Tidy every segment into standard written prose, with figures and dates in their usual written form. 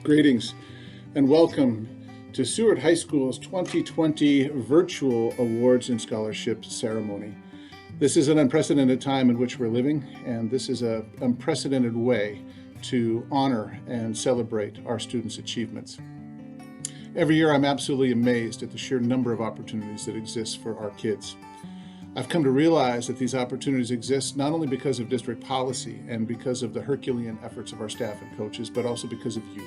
Greetings and welcome to Seward High School's 2020 Virtual Awards and Scholarships Ceremony. This is an unprecedented time in which we're living, and this is an unprecedented way to honor and celebrate our students' achievements. Every year I'm absolutely amazed at the sheer number of opportunities that exist for our kids. I've come to realize that these opportunities exist not only because of district policy and because of the Herculean efforts of our staff and coaches, but also because of you,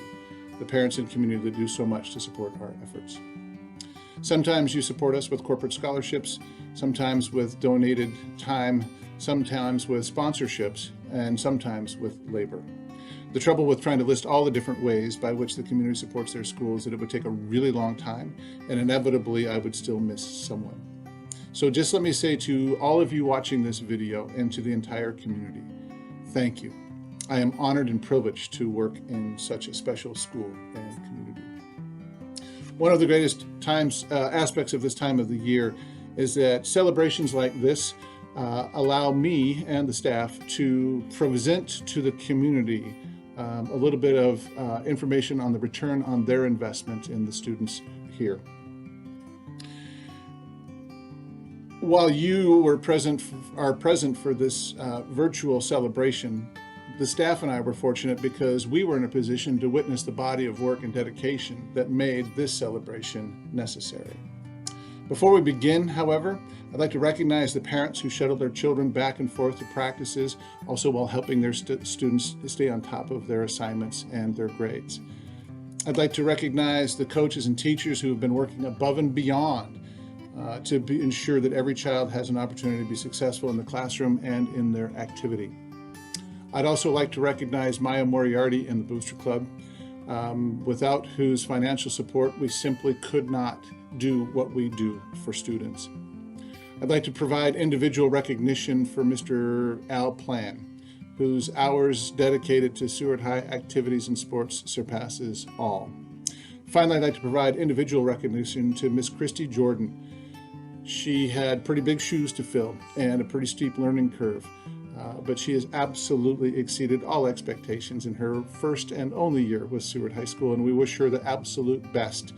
the parents and community that do so much to support our efforts. Sometimes you support us with corporate scholarships, sometimes with donated time, sometimes with sponsorships, and sometimes with labor. The trouble with trying to list all the different ways by which the community supports their schools is that it would take a really long time, and inevitably I would still miss someone. So just let me say to all of you watching this video and to the entire community, thank you. I am honored and privileged to work in such a special school and community. One of the greatest aspects of this time of the year is that celebrations like this allow me and the staff to present to the community a little bit of information on the return on their investment in the students here. While you are present for this virtual celebration, the staff and I were fortunate because we were in a position to witness the body of work and dedication that made this celebration necessary. Before we begin, however, I'd like to recognize the parents who shuttled their children back and forth to practices, also while helping their students stay on top of their assignments and their grades. I'd like to recognize the coaches and teachers who have been working above and beyond to ensure that every child has an opportunity to be successful in the classroom and in their activity. I'd also like to recognize Maya Moriarty and the Booster Club, without whose financial support we simply could not do what we do for students. I'd like to provide individual recognition for Mr. Al Plan, whose hours dedicated to Seward High activities and sports surpasses all. Finally, I'd like to provide individual recognition to Miss Christy Jordan. She had pretty big shoes to fill and a pretty steep learning curve, but she has absolutely exceeded all expectations in her first and only year with Seward High School, and we wish her the absolute best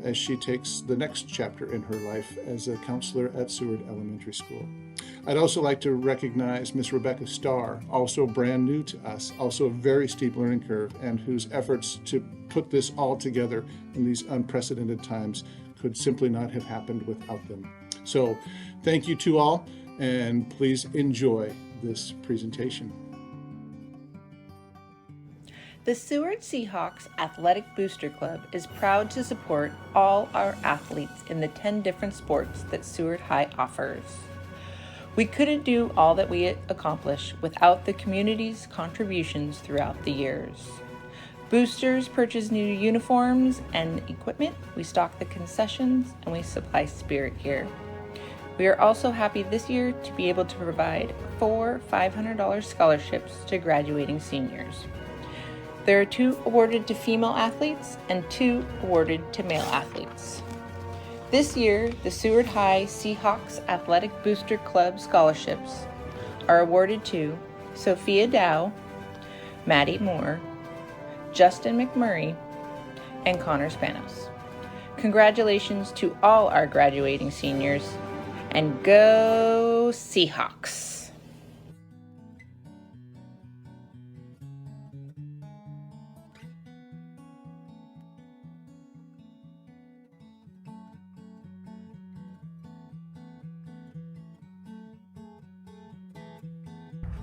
as she takes the next chapter in her life as a counselor at Seward Elementary School. I'd also like to recognize Miss Rebecca Starr, also brand new to us, also a very steep learning curve, and whose efforts to put this all together in these unprecedented times could simply not have happened without them. So thank you to all, and please enjoy this presentation. The Seward Seahawks Athletic Booster Club is proud to support all our athletes in the 10 different sports that Seward High offers. We couldn't do all that we accomplish without the community's contributions throughout the years. Boosters purchase new uniforms and equipment, we stock the concessions, and we supply spirit gear. We are also happy this year to be able to provide 4 $500 scholarships to graduating seniors. There are 2 awarded to female athletes and 2 awarded to male athletes. This year, the Seward High Seahawks Athletic Booster Club scholarships are awarded to Sophia Dow, Maddie Moore, Justin McMurray, and Connor Spanos. Congratulations to all our graduating seniors, and go Seahawks!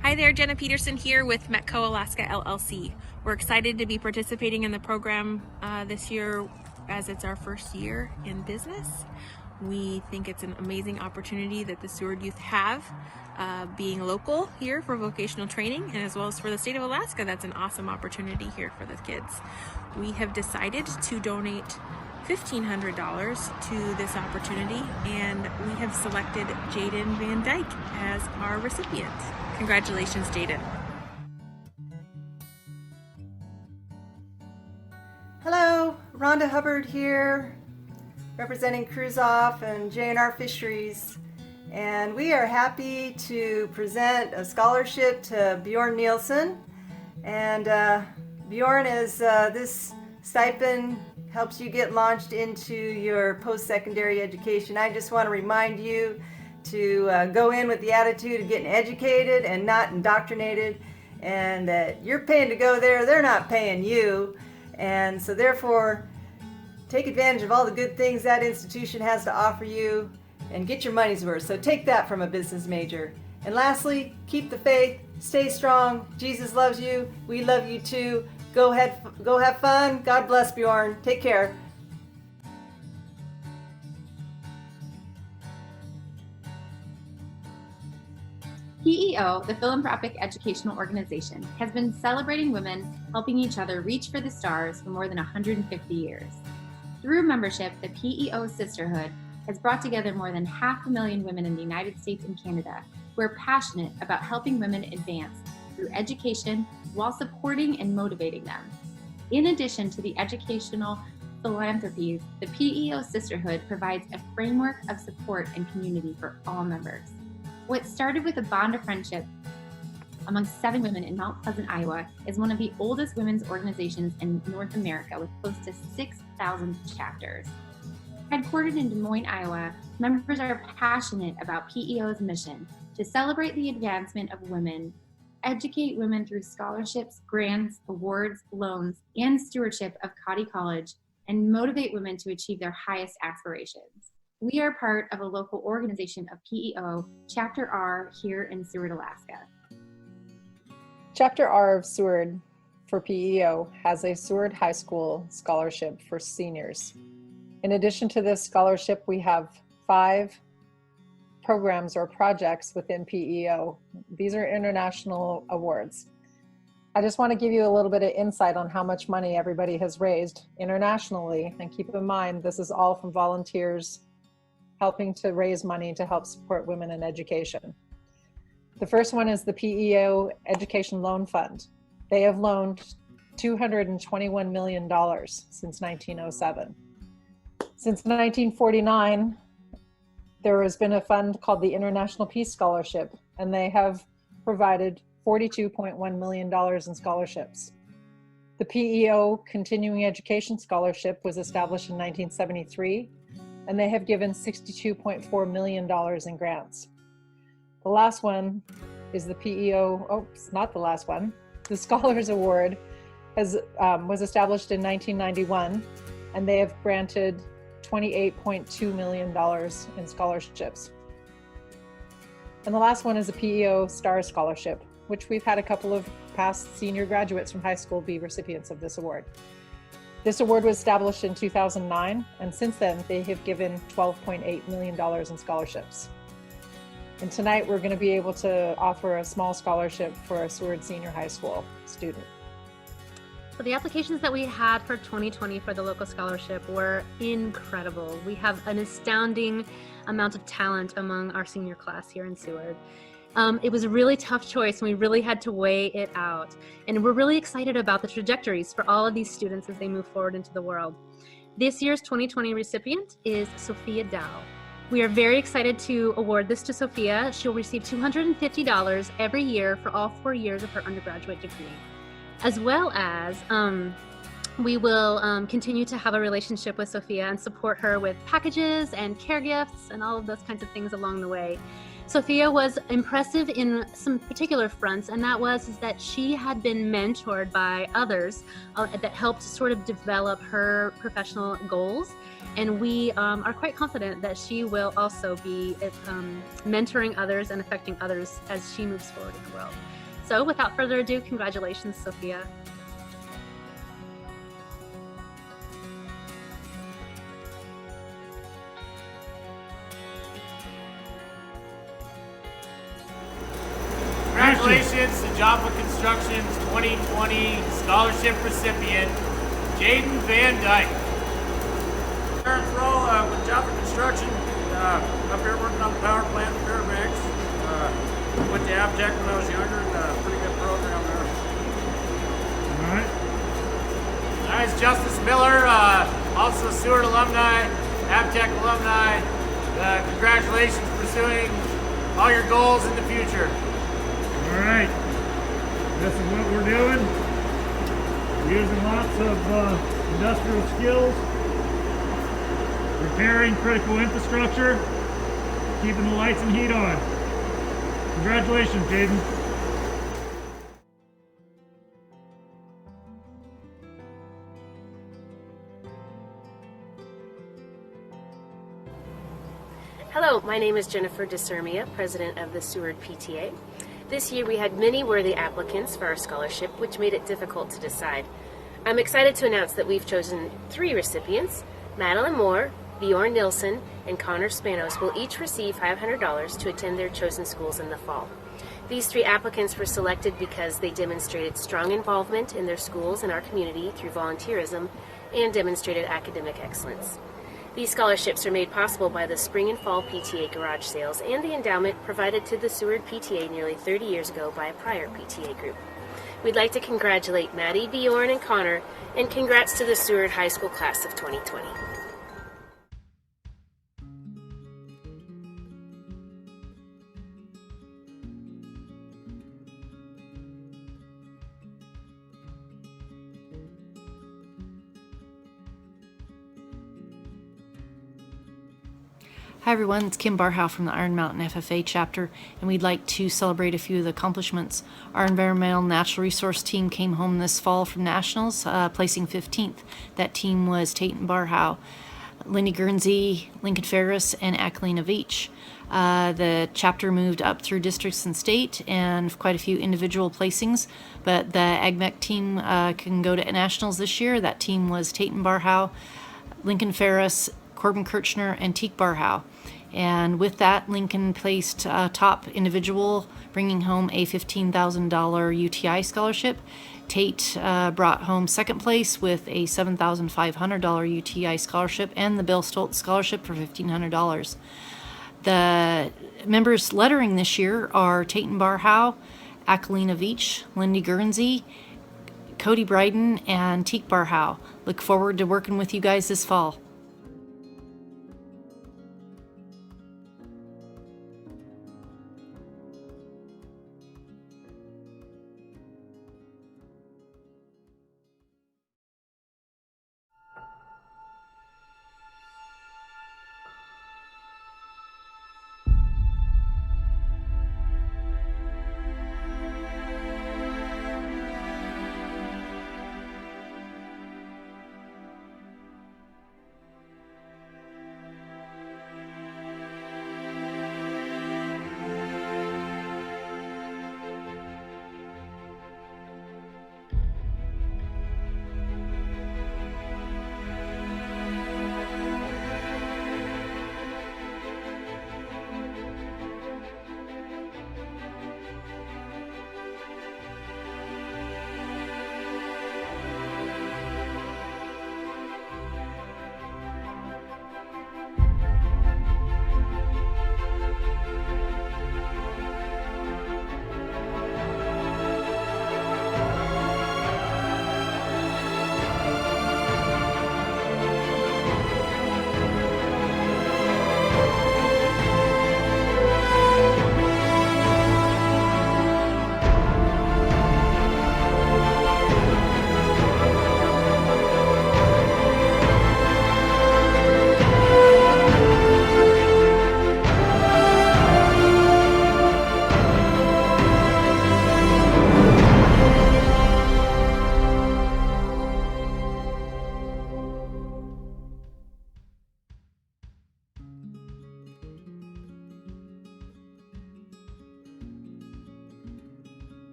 Hi there, Jenna Peterson here with Metco Alaska LLC. We're excited to be participating in the program this year as it's our first year in business. We think it's an amazing opportunity that the Seward youth have being local here for vocational training, and as well as for the state of Alaska. That's an awesome opportunity here for the kids. We have decided to donate $1,500 to this opportunity, and we have selected Jaden Van Dyke as our recipient. Congratulations, Jaden. Hello, Rhonda Hubbard here, representing Cruise Off and J&R Fisheries. And we are happy to present a scholarship to Bjorn Nielsen. And Bjorn, as this stipend helps you get launched into your post-secondary education, I just want to remind you to go in with the attitude of getting educated and not indoctrinated, and that you're paying to go there, they're not paying you. And so therefore, take advantage of all the good things that institution has to offer you and get your money's worth. So take that from a business major. And lastly, keep the faith, stay strong. Jesus loves you. We love you too. Go ahead, go have fun. God bless, Bjorn. Take care. PEO, the philanthropic educational organization, has been celebrating women helping each other reach for the stars for more than 150 years. Through membership, the PEO Sisterhood has brought together more than 500,000 women in the United States and Canada who are passionate about helping women advance through education while supporting and motivating them. In addition to the educational philanthropies, the PEO Sisterhood provides a framework of support and community for all members. What started with a bond of friendship among 7 women in Mount Pleasant, Iowa, is one of the oldest women's organizations in North America with close to 6,000 chapters. Headquartered in Des Moines, Iowa, members are passionate about PEO's mission to celebrate the advancement of women, educate women through scholarships, grants, awards, loans, and stewardship of Cody College, and motivate women to achieve their highest aspirations. We are part of a local organization of PEO, Chapter R, here in Seward, Alaska. Chapter R of Seward for PEO has a Seward High School scholarship for seniors. In addition to this scholarship, we have 5 programs or projects within PEO. These are international awards. I just want to give you a little bit of insight on how much money everybody has raised internationally. And keep in mind, this is all from volunteers helping to raise money to help support women in education. The first one is the PEO Education Loan Fund. They have loaned $221 million since 1907. Since 1949, there has been a fund called the International Peace Scholarship, and they have provided $42.1 million in scholarships. The PEO Continuing Education Scholarship was established in 1973, and they have given $62.4 million in grants. The last one is the PEO, it's not the last one. The Scholars Award was established in 1991, and they have granted $28.2 million in scholarships. And the last one is the PEO Star Scholarship, which we've had a couple of past senior graduates from high school be recipients of this award. This award was established in 2009, and since then they have given $12.8 million in scholarships. And tonight we're going to be able to offer a small scholarship for a Seward Senior High School student. So the applications that we had for 2020 for the local scholarship were incredible. We have an astounding amount of talent among our senior class here in Seward. It was a really tough choice, and we really had to weigh it out. And we're really excited about the trajectories for all of these students as they move forward into the world. This year's 2020 recipient is Sophia Dow. We are very excited to award this to Sophia. She'll receive $250 every year for all 4 years of her undergraduate degree, as well as we will continue to have a relationship with Sophia and support her with packages and care gifts and all of those kinds of things along the way. Sophia was impressive in some particular fronts, and that was that she had been mentored by others that helped sort of develop her professional goals. And we are quite confident that she will also be mentoring others and affecting others as she moves forward in the world. So without further ado, congratulations, Sophia. Congratulations to Joppa Construction's 2020 scholarship recipient, Jaden Van Dyke. Aaron Thrall with Joppa Construction, up here working on the power plant in Fairbanks. Went to Abtech when I was younger, and pretty good program there. All right. Nice, Justice Miller, also Seward alumni, Abtech alumni. Congratulations pursuing all your goals in the future. All right, this is what we're doing. using lots of industrial skills, repairing critical infrastructure, keeping the lights and heat on. Congratulations, Jaden. Hello, my name is Jennifer DeSermia, president of the Seward PTA. This year we had many worthy applicants for our scholarship, which made it difficult to decide. I'm excited to announce that we've chosen 3 recipients. Madeline Moore, Bjorn Nilsson, and Connor Spanos will each receive $500 to attend their chosen schools in the fall. These 3 applicants were selected because they demonstrated strong involvement in their schools and our community through volunteerism and demonstrated academic excellence. These scholarships are made possible by the spring and fall PTA garage sales and the endowment provided to the Seward PTA nearly 30 years ago by a prior PTA group. We'd like to congratulate Maddie, Bjorn, and Connor, and congrats to the Seward High School class of 2020. Hi everyone, it's Kim Barhow from the Iron Mountain FFA chapter, and we'd like to celebrate a few of the accomplishments. Our environmental natural resource team came home this fall from nationals, placing 15th. That team was Tate and Barhow, Lindy Guernsey, Lincoln Ferris, and Akelina Veach. The chapter moved up through districts and state, and quite a few individual placings, but the AgMech team can go to nationals this year. That team was Tate and Barhow, Lincoln Ferris, Corbin Kirchner, and Teek Barhow. And with that, Lincoln placed top individual, bringing home a $15,000 UTI scholarship. Tate brought home second place with a $7,500 UTI scholarship and the Bill Stoltz scholarship for $1,500. The members lettering this year are Tate and Barhow, Akelina Veach, Lindy Guernsey, Cody Bryden, and Teek Barhow. Look forward to working with you guys this fall.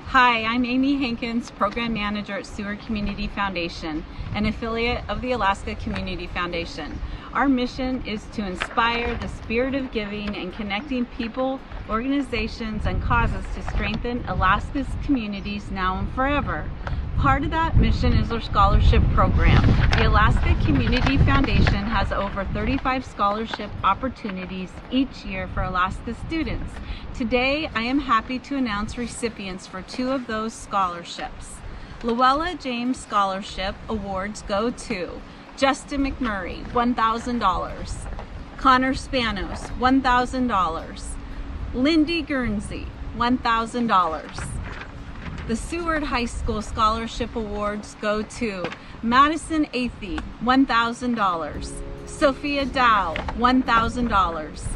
Hi, I'm Amy Hankins, Program Manager at Seward Community Foundation, an affiliate of the Alaska Community Foundation. Our mission is to inspire the spirit of giving and connecting people, organizations, and causes to strengthen Alaska's communities now and forever. Part of that mission is our scholarship program. The Alaska Community Foundation has over 35 scholarship opportunities each year for Alaska students. Today, I am happy to announce recipients for 2 of those scholarships. Luella James Scholarship Awards go to Justin McMurray, $1,000. Connor Spanos, $1,000. Lindy Guernsey, $1,000. The Seward High School Scholarship Awards go to Madison Athey, $1,000. Sophia Dow, $1,000.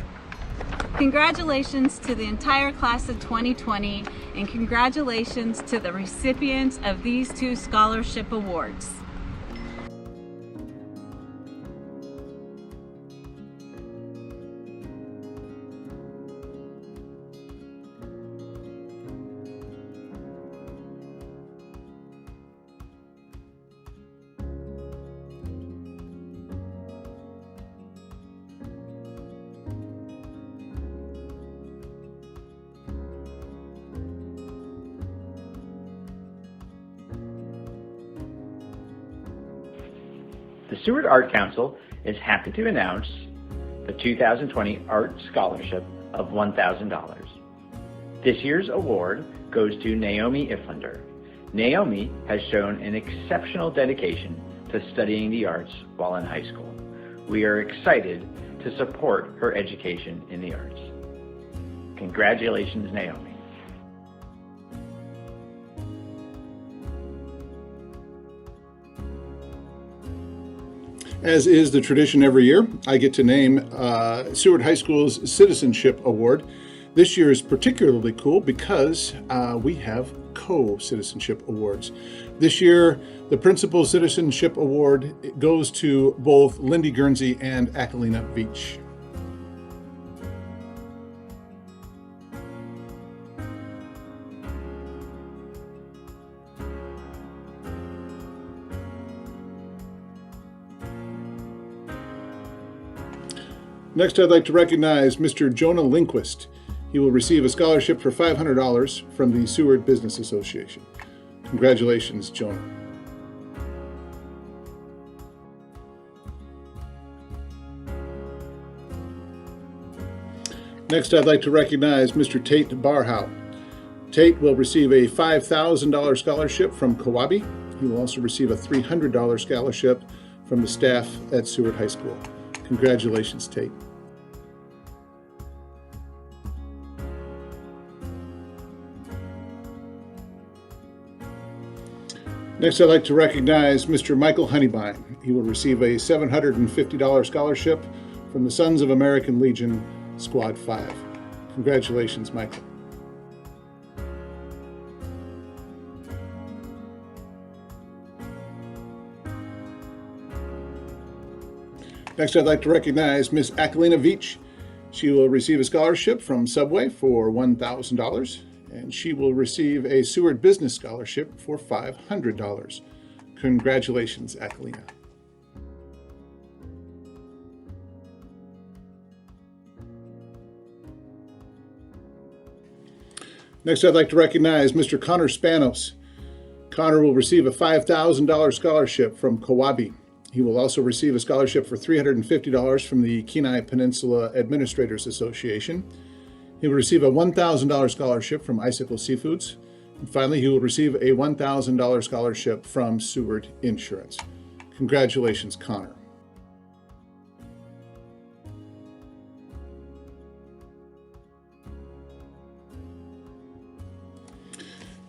Congratulations to the entire class of 2020, and congratulations to the recipients of these 2 scholarship awards. The Seward Art Council is happy to announce the 2020 Art Scholarship of $1,000. This year's award goes to Naomi Iflander. Naomi has shown an exceptional dedication to studying the arts while in high school. We are excited to support her education in the arts. Congratulations, Naomi. As is the tradition every year, I get to name Seward High School's Citizenship Award. This year is particularly cool because we have co-citizenship awards. This year, the Principal Citizenship Award goes to both Lindy Guernsey and Akalina Veach. Next, I'd like to recognize Mr. Jonah Lindquist. He will receive a scholarship for $500 from the Seward Business Association. Congratulations, Jonah. Next, I'd like to recognize Mr. Tate Barhow. Tate will receive a $5,000 scholarship from Kawabi. He will also receive a $300 scholarship from the staff at Seward High School. Congratulations, Tate. Next, I'd like to recognize Mr. Michael Honeybine. He will receive a $750 scholarship from the Sons of American Legion, Squad 5. Congratulations, Michael. Next, I'd like to recognize Miss Akalina Veach. She will receive a scholarship from Subway for $1,000, and she will receive a Seward Business Scholarship for $500. Congratulations, Akalina. Next, I'd like to recognize Mr. Connor Spanos. Connor will receive a $5,000 scholarship from Kawabi. He will also receive a scholarship for $350 from the Kenai Peninsula Administrators Association. He will receive a $1,000 scholarship from Icicle Seafoods. And finally, he will receive a $1,000 scholarship from Seward Insurance. Congratulations, Connor.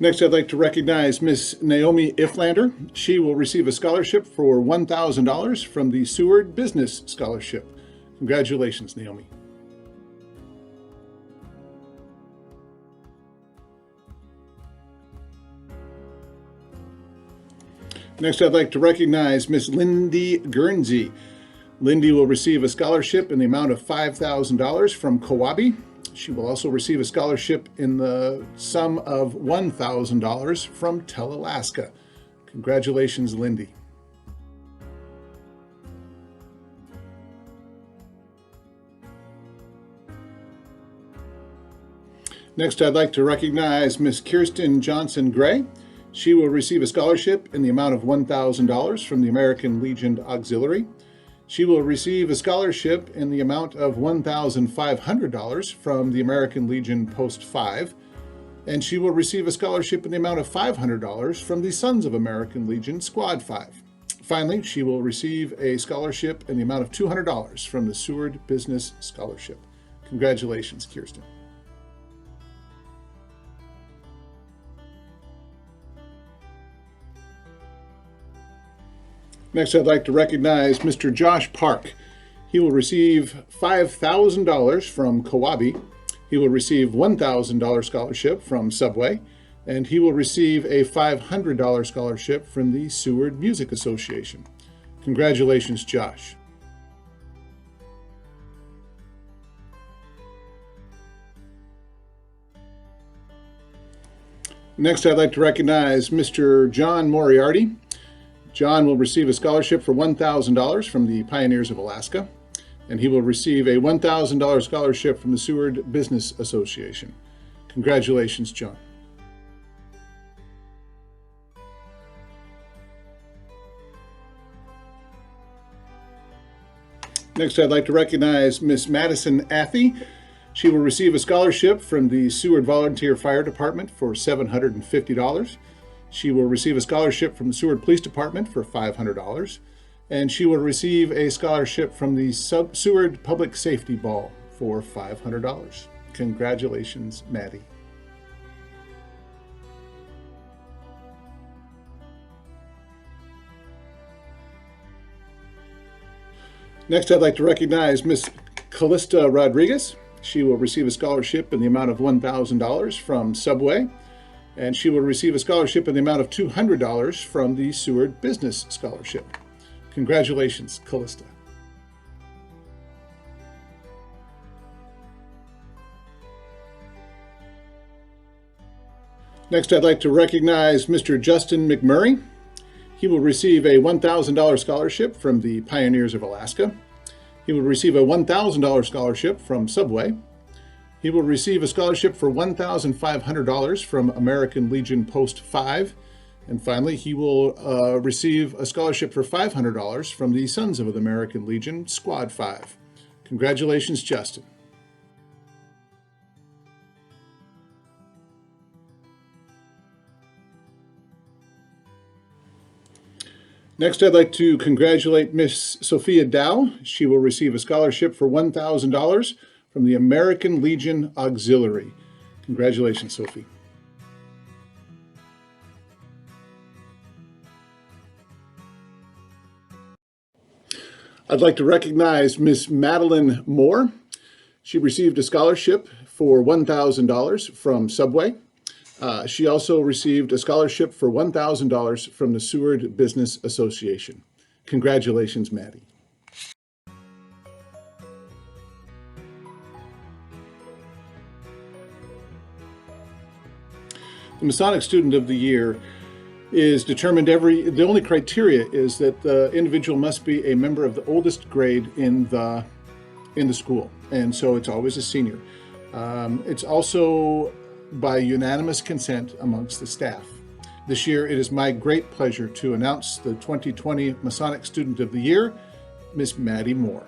Next, I'd like to recognize Miss Naomi Iflander. She will receive a scholarship for $1,000 from the Seward Business Scholarship. Congratulations, Naomi. Next, I'd like to recognize Miss Lindy Guernsey. Lindy will receive a scholarship in the amount of $5,000 from Kawabi. She will also receive a scholarship in the sum of $1,000 from Alaska. Congratulations, Lindy. Next, I'd like to recognize Miss Kirsten Johnson Gray. She will receive a scholarship in the amount of $1,000 from the American Legion Auxiliary. She will receive a scholarship in the amount of $1,500 from the American Legion Post 5, and she will receive a scholarship in the amount of $500 from the Sons of American Legion Squad 5. Finally, she will receive a scholarship in the amount of $200 from the Seward Business Scholarship. Congratulations, Kirsten. Next, I'd like to recognize Mr. Josh Park. He will receive $5,000 from Coabi. He will receive $1,000 scholarship from Subway, and he will receive a $500 scholarship from the Seward Music Association. Congratulations, Josh. Next, I'd like to recognize Mr. John Moriarty. John will receive a scholarship for $1,000 from the Pioneers of Alaska, and he will receive a $1,000 scholarship from the Seward Business Association. Congratulations, John. Next, I'd like to recognize Miss Madison Affey. She will receive a scholarship from the Seward Volunteer Fire Department for $750. She will receive a scholarship from the Seward Police Department for $500. And she will receive a scholarship from the Seward Public Safety Ball for $500. Congratulations, Maddie. Next, I'd like to recognize Miss Callista Rodriguez. She will receive a scholarship in the amount of $1,000 from Subway, and she will receive a scholarship in the amount of $200 from the Seward Business Scholarship. Congratulations, Callista. Next, I'd like to recognize Mr. Justin McMurray. He will receive a $1,000 scholarship from the Pioneers of Alaska. He will receive a $1,000 scholarship from Subway. He will receive a scholarship for $1,500 from American Legion Post 5. And finally, he will receive a scholarship for $500 from the Sons of the American Legion Squad 5. Congratulations, Justin. Next, I'd like to congratulate Miss Sophia Dow. She will receive a scholarship for $1,000 from the American Legion Auxiliary. Congratulations, Sophie. I'd like to recognize Miss Madeline Moore. She received a scholarship for $1,000 from Subway. She also received a scholarship for $1,000 from the Seward Business Association. Congratulations, Maddie. The Masonic Student of the Year is determined the only criteria is that the individual must be a member of the oldest grade in the school. And so it's always a senior. It's also by unanimous consent amongst the staff. This year, it is my great pleasure to announce the 2020 Masonic Student of the Year, Miss Maddie Moore.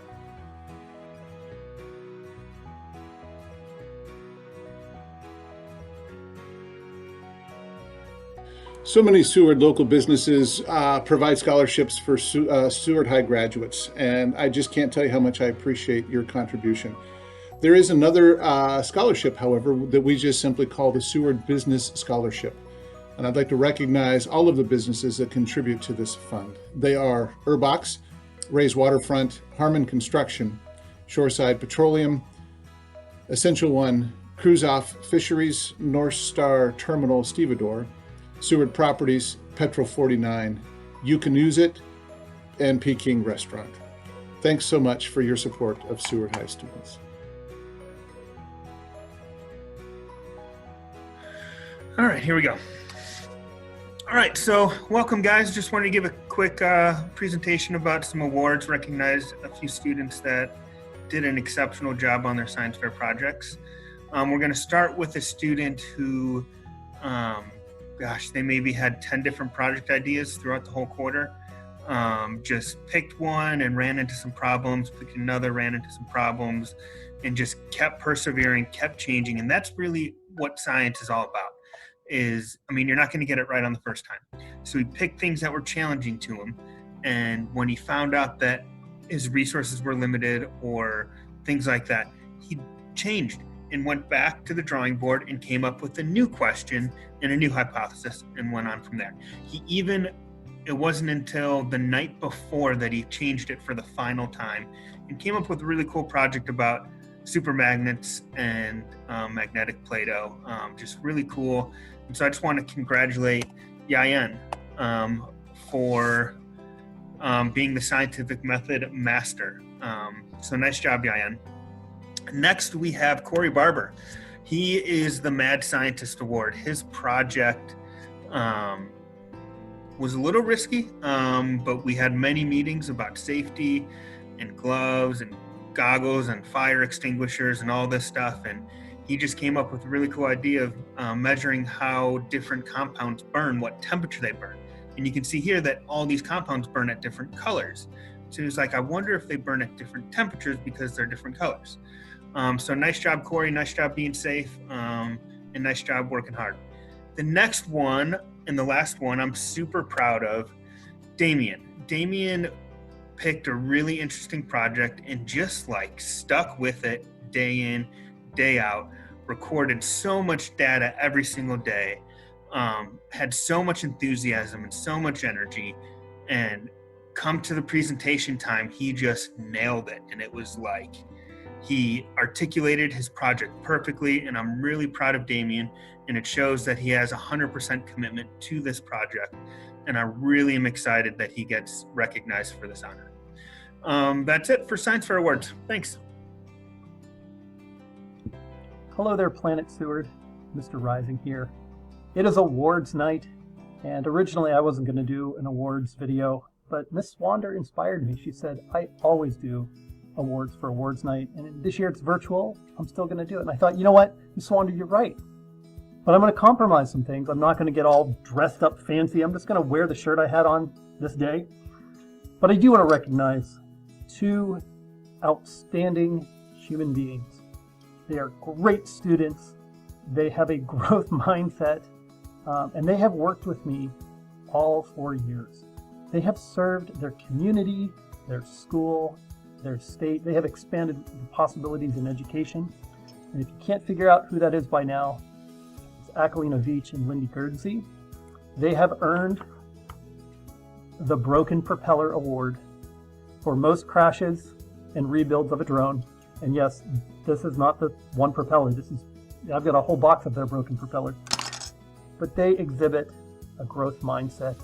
So many Seward local businesses provide scholarships for Seward High graduates, and I just can't tell you how much I appreciate your contribution. There is another scholarship, however, that we just simply call the Seward Business Scholarship. And I'd like to recognize all of the businesses that contribute to this fund. They are Urbox, Ray's Waterfront, Harmon Construction, Shoreside Petroleum, Essential One, Cruise Off Fisheries, North Star Terminal Stevedore, Seward Properties, Petrol 49, You Can Use It, and Peking Restaurant. Thanks so much for your support of Seward High students. All right, here we go. All right, so welcome, guys. Just wanted to give a quick presentation about some awards, recognize a few students that did an exceptional job on their science fair projects. We're going to start with a student who, they maybe had 10 different project ideas throughout the whole quarter. Just picked one and ran into some problems, picked another, ran into some problems, and just kept persevering, kept changing. And that's really what science is all about. You're not going to get it right on the first time. So he picked things that were challenging to him. And when he found out that his resources were limited or things like that, he changed and went back to the drawing board and came up with a new question and a new hypothesis and went on from there. He even it wasn't until the night before that he changed it for the final time and came up with a really cool project about supermagnets and magnetic Play-Doh. Just really cool. And so I just want to congratulate Yayan for being the scientific method master. So nice job, Yayan. Next, we have Corey Barber. He is the Mad Scientist Award. His project was a little risky, but we had many meetings about safety and gloves and goggles and fire extinguishers and all this stuff. And he just came up with a really cool idea of measuring how different compounds burn, what temperature they burn. And you can see here that all these compounds burn at different colors. So he's like, I wonder if they burn at different temperatures because they're different colors. So nice job, Corey. Nice job being safe, and nice job working hard. The next one and the last one I'm super proud of, Damien. Damien picked a really interesting project and just like stuck with it day in, day out, recorded so much data every single day, had so much enthusiasm and so much energy, and come to the presentation time, he just nailed it. And it was like, he articulated his project perfectly, and I'm really proud of Damien, and it shows that he has 100% commitment to this project, and I really am excited that he gets recognized for this honor. That's it for Science Fair Awards. Thanks. Hello there, Planet Seward. Mr. Rising here. It is awards night, and originally I wasn't going to do an awards video, but Miss Swander inspired me. She said, I always do awards for awards night, and this year it's virtual. I'm still going to do it. And I thought, you know what, Miss Swander, you're right. But I'm going to compromise some things. I'm not going to get all dressed up fancy. I'm just going to wear the shirt I had on this day. But I do want to recognize two outstanding human beings. They are great students. They have a growth mindset, and they have worked with me all 4 years. They have served their community, their school, their state. They have expanded the possibilities in education. And if you can't figure out who that is by now, it's Akalina Veach and Lindy Guernsey. They have earned the Broken Propeller Award for most crashes and rebuilds of a drone. And yes, this is not the one propeller. I've got a whole box of their broken propellers. But they exhibit a growth mindset.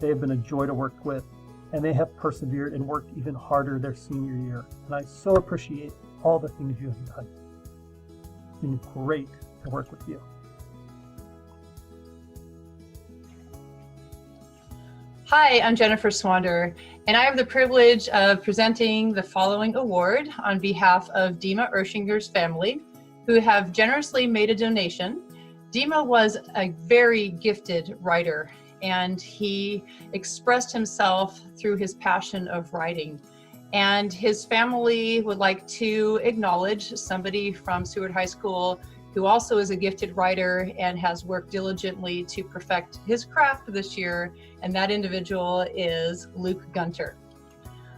They have been a joy to work with, and they have persevered and worked even harder their senior year. And I so appreciate all the things you have done. It's been great to work with you. Hi, I'm Jennifer Swander, and I have the privilege of presenting the following award on behalf of Dima Ershinger's family, who have generously made a donation. Dima was a very gifted writer, and he expressed himself through his passion of writing. And his family would like to acknowledge somebody from Seward High School who also is a gifted writer and has worked diligently to perfect his craft this year, and that individual is Luke Gunter.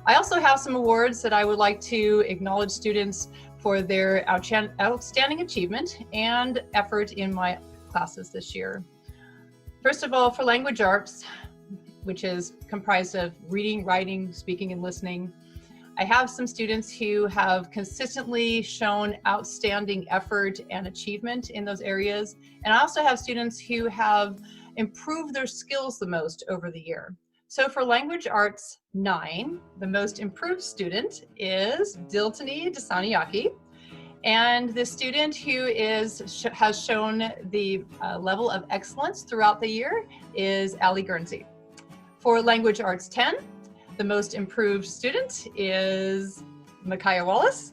I also have some awards that I would like to acknowledge students for their outstanding achievement and effort in my classes this year. First of all, for language arts, which is comprised of reading, writing, speaking, and listening, I have some students who have consistently shown outstanding effort and achievement in those areas. And I also have students who have improved their skills the most over the year. So for language arts 9, the most improved student is Diltani Dasaniaki. And the student who has shown the level of excellence throughout the year is Ali Guernsey. For language arts 10, the most improved student is Micaiah Wallace.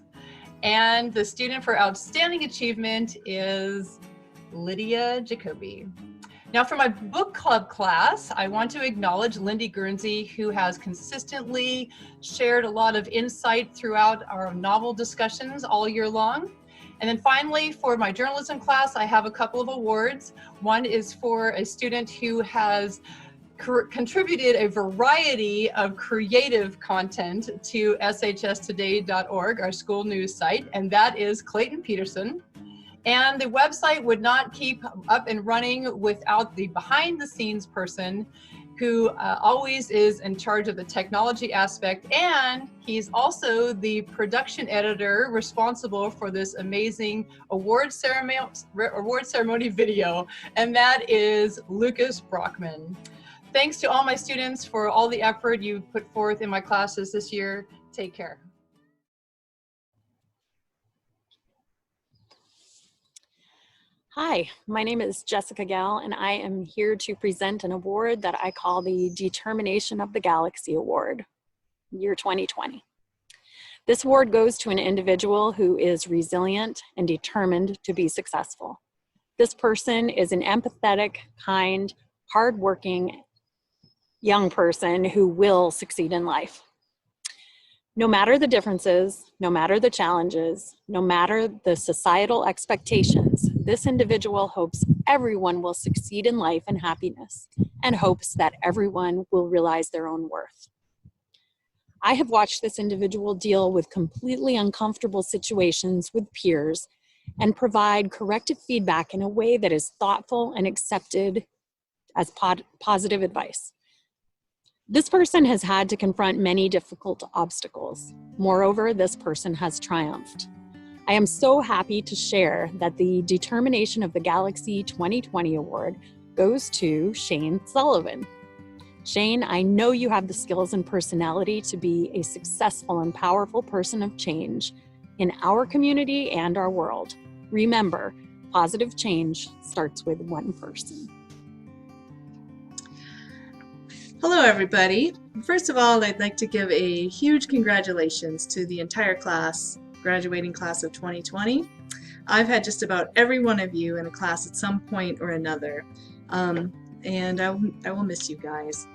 And the student for outstanding achievement is Lydia Jacoby. Now for my book club class, I want to acknowledge Lindy Guernsey, who has consistently shared a lot of insight throughout our novel discussions all year long. And then finally, for my journalism class, I have a couple of awards. One is for a student who has contributed a variety of creative content to shstoday.org, our school news site, and that is Clayton Peterson. And the website would not keep up and running without the behind the scenes person, who always is in charge of the technology aspect, and he's also the production editor responsible for this amazing award ceremony video, and that is Lucas Brockman. Thanks to all my students for all the effort you put forth in my classes this year. Take care. Hi, my name is Jessica Gall, and I am here to present an award that I call the Determination of the Galaxy Award, year 2020. This award goes to an individual who is resilient and determined to be successful. This person is an empathetic, kind, hardworking young person who will succeed in life. No matter the differences, no matter the challenges, no matter the societal expectations, this individual hopes everyone will succeed in life and happiness, and hopes that everyone will realize their own worth. I have watched this individual deal with completely uncomfortable situations with peers and provide corrective feedback in a way that is thoughtful and accepted as positive advice. This person has had to confront many difficult obstacles. Moreover, this person has triumphed. I am so happy to share that the Determination of the Galaxy 2020 Award goes to Shane Sullivan. Shane, I know you have the skills and personality to be a successful and powerful person of change in our community and our world. Remember, positive change starts with one person. Hello everybody. First of all, I'd like to give a huge congratulations to the entire class, graduating class of 2020. I've had just about every one of you in a class at some point or another, and I will miss you guys.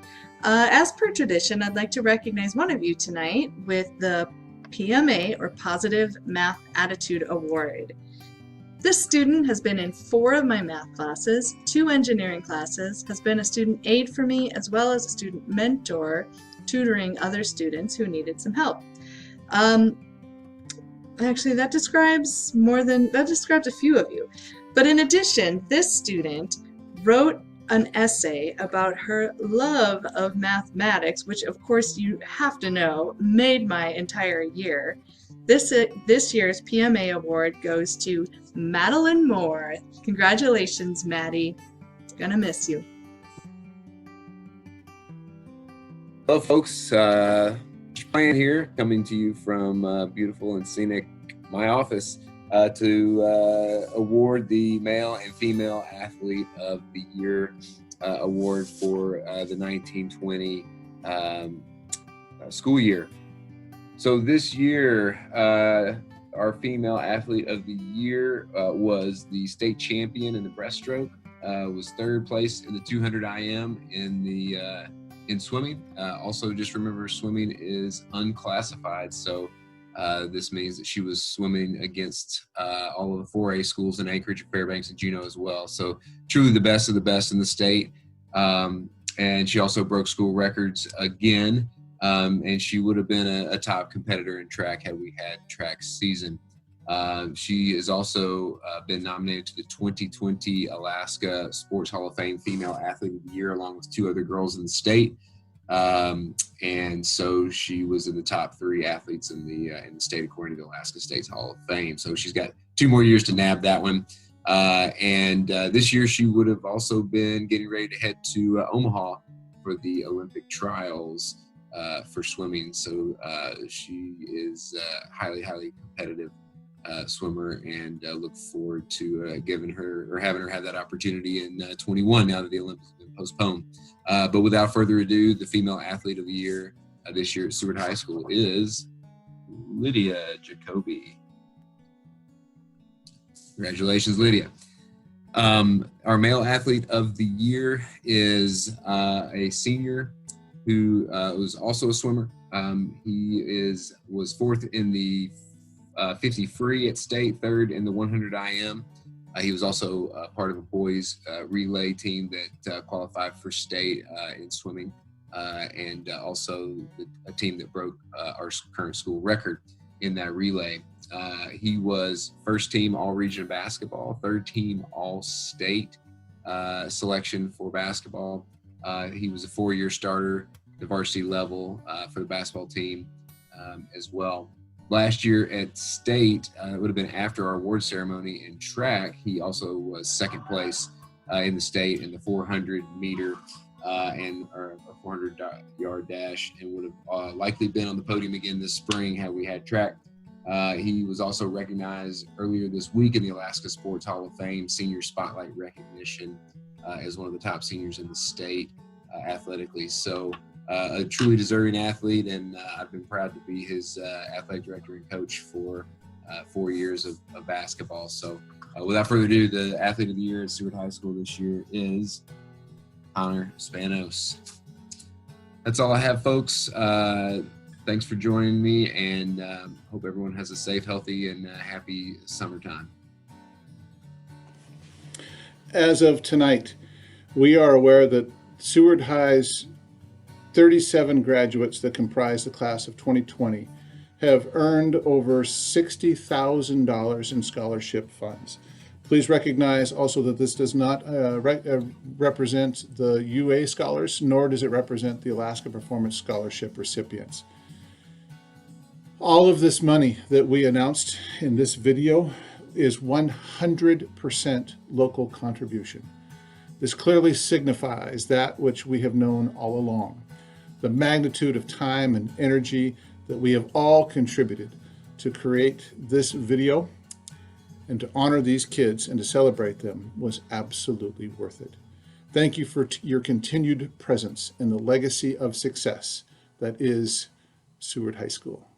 As per tradition, I'd like to recognize one of you tonight with the PMA, or Positive Math Attitude Award. This student has been in 4 of my math classes, 2 engineering classes, has been a student aide for me, as well as a student mentor, tutoring other students who needed some help. Actually, that describes a few of you. But in addition, this student wrote an essay about her love of mathematics, which of course you have to know, made my entire year. This year's PMA award goes to Madeline Moore. Congratulations, Maddie. Gonna miss you. Hello, folks. Brian here, coming to you from beautiful and scenic my office to award the Male and Female Athlete of the Year award for the 1920 school year. So this year, our Female Athlete of the Year was the state champion in the breaststroke, was 3rd place in the 200 IM in swimming. Also, just remember, swimming is unclassified, so this means that she was swimming against all of the 4A schools in Anchorage, Fairbanks, and Juneau as well. So truly the best of the best in the state. And she also broke school records again. And she would have been a top competitor in track had we had track season. She has also been nominated to the 2020 Alaska Sports Hall of Fame Female Athlete of the Year, along with 2 other girls in the state. And so she was in the top 3 athletes in the state according to the Alaska State's Hall of Fame. So she's got 2 more years to nab that one. And this year she would have also been getting ready to head to Omaha for the Olympic trials for swimming. So she is a highly competitive swimmer, and look forward to having her have that opportunity in 21 now that the Olympics have been postponed. But without further ado, the Female Athlete of the Year this year at Seward High School is Lydia Jacoby. Congratulations, Lydia. Our Male Athlete of the Year is a senior who was also a swimmer. He was 4th in the 50 free at state, 3rd in the 100 IM. He was also part of a boys relay team that qualified for state in swimming, and also a team that broke our current school record in that relay. He was 1st team all-region basketball, 3rd team all-state selection for basketball, He was a 4-year starter, the varsity level for the basketball team as well. Last year at state, it would have been after our award ceremony in track, he also was second place in the state in the 400 meter and or 400 yard dash, and would have likely been on the podium again this spring had we had track. He was also recognized earlier this week in the Alaska Sports Hall of Fame Senior Spotlight recognition as one of the top seniors in the state athletically. So a truly deserving athlete, and I've been proud to be his athletic director and coach for 4 years of basketball. So without further ado, the athlete of the year at Seward High School this year is Connor Spanos. That's all I have, folks. Thanks for joining me, and hope everyone has a safe, healthy, and happy summertime. As of tonight, we are aware that Seward High's 37 graduates that comprise the class of 2020 have earned over $60,000 in scholarship funds. Please recognize also that this does not represent the UA scholars, nor does it represent the Alaska Performance Scholarship recipients. All of this money that we announced in this video is 100% local contribution. This clearly signifies that which we have known all along, the magnitude of time and energy that we have all contributed to create this video and to honor these kids and to celebrate them was absolutely worth it. Thank you for your continued presence in the legacy of success that is Seward High School.